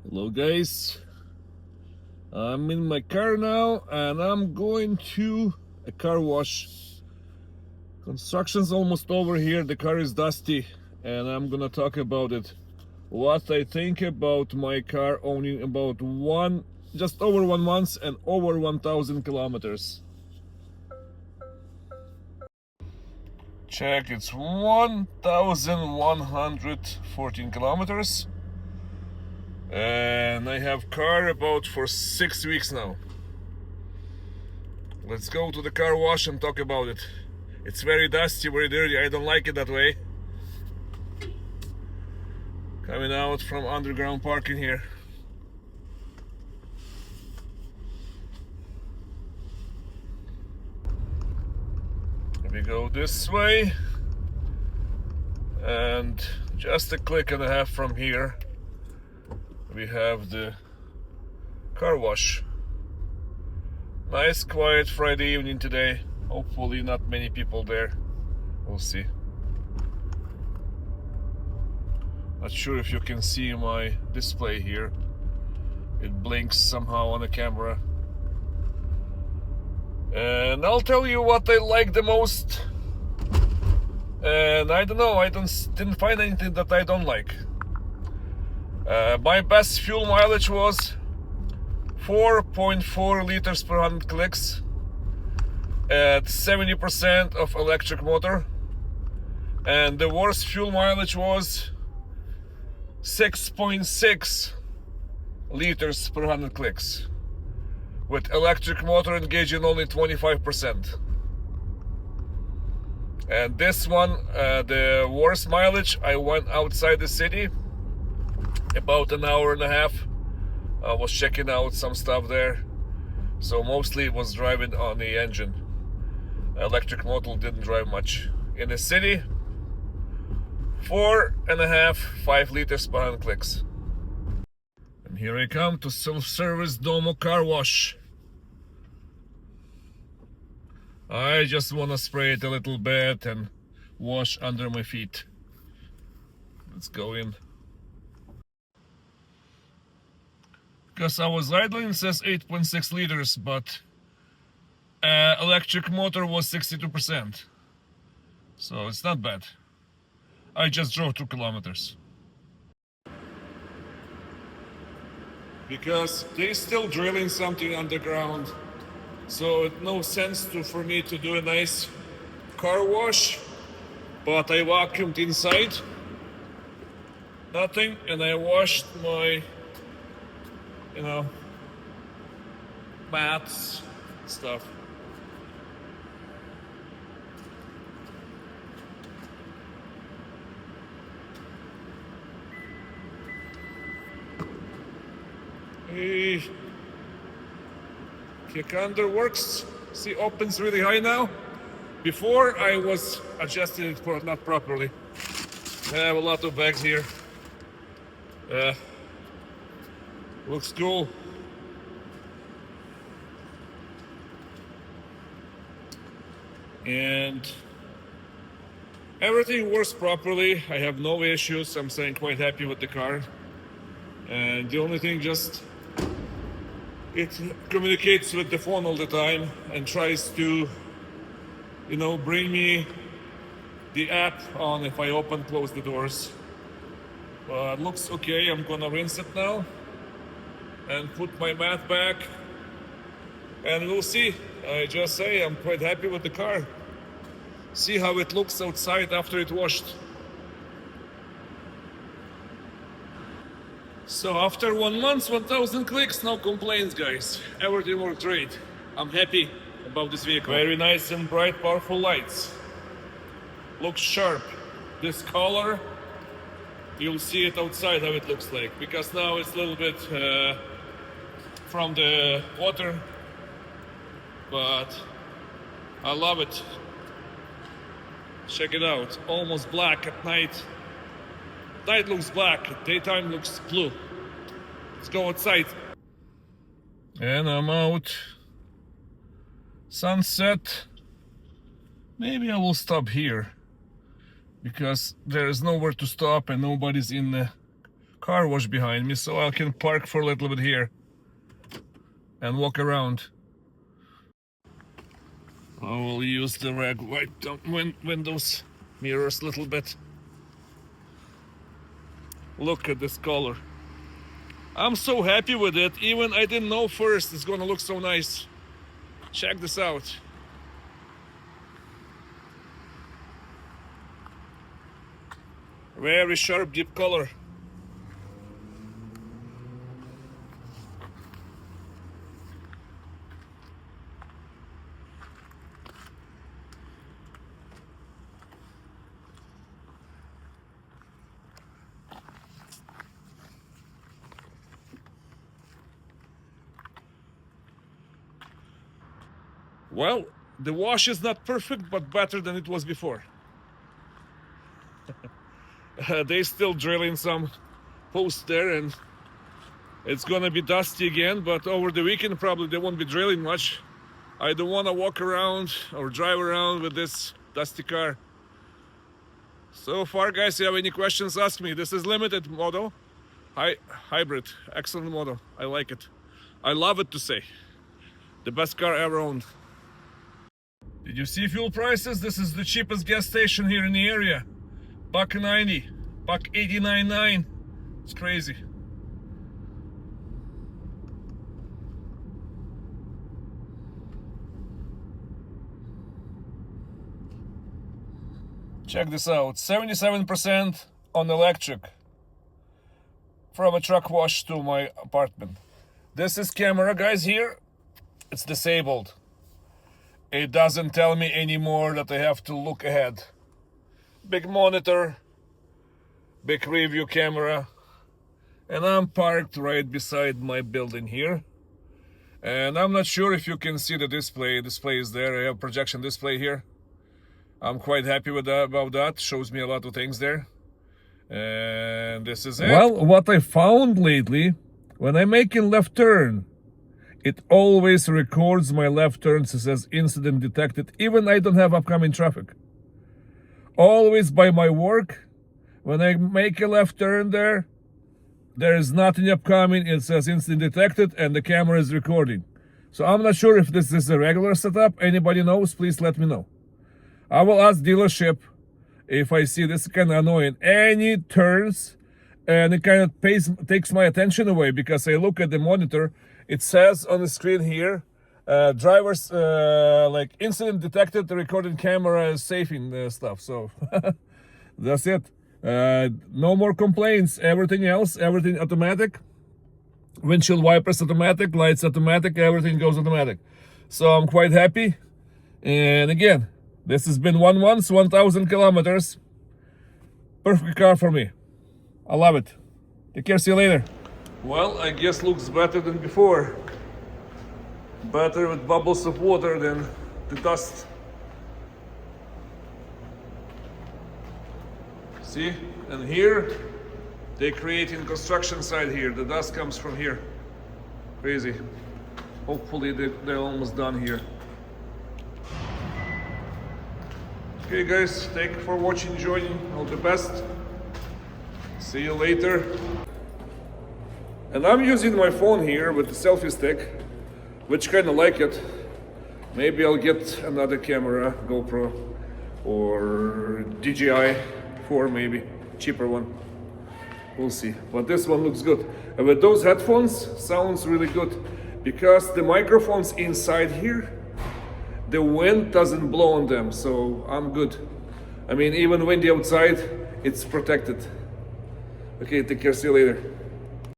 Hello guys, I'm in my car now and I'm going to a car wash. Construction's almost over here, the car is dusty and I'm gonna talk about it. What I think about my car owning about just over 1 month and over 1,000 kilometers. Check, it's 1,114 kilometers. And I have car about for 6 weeks now. Let's go to the car wash and talk about it. It's very dusty, very dirty. I don't like it that way. Coming out from underground parking here. We go this way, and just a click and a half from here we have the car wash. Nice quiet Friday evening today. Hopefully not many people there. We'll see. Not sure if you can see my display here. It blinks somehow on the camera. And I'll tell you what I like the most. And I don't know, didn't find anything that I don't like. My best fuel mileage was 4.4 liters per 100 clicks at 70% of electric motor. And the worst fuel mileage was 6.6 liters per 100 clicks, with electric motor engaging only 25%. And this one, the worst mileage, I went outside the city about an hour and a half. I was checking out some stuff there, so mostly it was driving on the engine. Electric motor didn't drive much. In the city, 5 liters per 100 clicks. And here I come to self-service Domo car wash. I just want to spray it a little bit and wash under my feet. Let's go in. Because I was idling, it says 8.6 liters, but electric motor was 62%. So it's not bad. I just drove 2 kilometers. Because they still drilling something underground. So it no sense for me to do a nice car wash, but I vacuumed inside, nothing, and I washed my, mats, stuff. Hey. Kick under works. See, opens really high now. Before I was adjusting it for not properly. I have a lot of bags here. Looks cool. And everything works properly. I have no issues. I'm saying quite happy with the car. And the only thing, just it communicates with the phone all the time and tries to, bring me the app on if I close the doors. But looks okay. I'm gonna rinse it now and put my mat back, and we'll see. I just say I'm quite happy with the car. See how it looks outside after it washed. So after 1 month, 1,000 clicks, no complaints, guys. Everything worked great. I'm happy about this vehicle. Very nice and bright, powerful lights. Looks sharp. This color, you'll see it outside how it looks like, because now it's a little bit from the water, but I love it. Check it out. Almost black at night. Night looks black, daytime looks blue. Let's go outside. And I'm out. Sunset. Maybe I will stop here, because there is nowhere to stop and nobody's in the car wash behind me, so I can park for a little bit here and walk around. I will use the rag, wipe down windows, mirrors a little bit. Look at this color. I'm so happy with it. Even I didn't know first it's gonna look so nice. Check this out. Very sharp, deep color. Well, the wash is not perfect, but better than it was before. They still drilling some posts there, and it's gonna be dusty again, but over the weekend probably they won't be drilling much. I don't want to walk around or drive around with this dusty car. So far, guys, if you have any questions, ask me. This is limited model, hybrid, excellent model. I like it. I love it, to say. The best car I ever owned. Did you see fuel prices? This is the cheapest gas station here in the area. $1.90, $1.89.9. It's crazy. Check this out, 77% on electric from a truck wash to my apartment. This is camera, guys, here. It's disabled. It doesn't tell me anymore that I have to look ahead. Big monitor, big review camera, and I'm parked right beside my building here. And I'm not sure if you can see the display. Display is there. I have projection display here. I'm quite happy with that, about that. Shows me a lot of things there. And this is it. Well, what I found lately, when I'm making left turn, it always records my left turns. It says incident detected, even I don't have upcoming traffic. Always by my work, when I make a left turn there is nothing upcoming. It says incident detected and the camera is recording. So I'm not sure if this is a regular setup. Anybody knows, please let me know. I will ask dealership if I see this kind of annoying. Any turns, and it kind of takes my attention away, because I look at the monitor. It says on the screen here, drivers, like incident detected, the recording camera is saving stuff. So that's it. No more complaints. Everything else, everything automatic. Windshield wipers automatic, lights automatic, everything goes automatic. So I'm quite happy. And again, this has been 1,000 kilometers. Perfect car for me. I love it. Take care, see you later. Well, I guess looks better than before. Better with bubbles of water than the dust. See? And here, they're creating construction site here. The dust comes from here. Crazy. Hopefully they're almost done here. Okay guys, thank you for watching, joining, all the best. See you later. And I'm using my phone here with the selfie stick, which kind of like it. Maybe I'll get another camera, GoPro or DJI 4, maybe cheaper one. We'll see. But this one looks good. And with those headphones, sounds really good, because the microphone's inside here. The wind doesn't blow on them, so I'm good. I mean, even windy outside, it's protected. Okay, take care, see you later.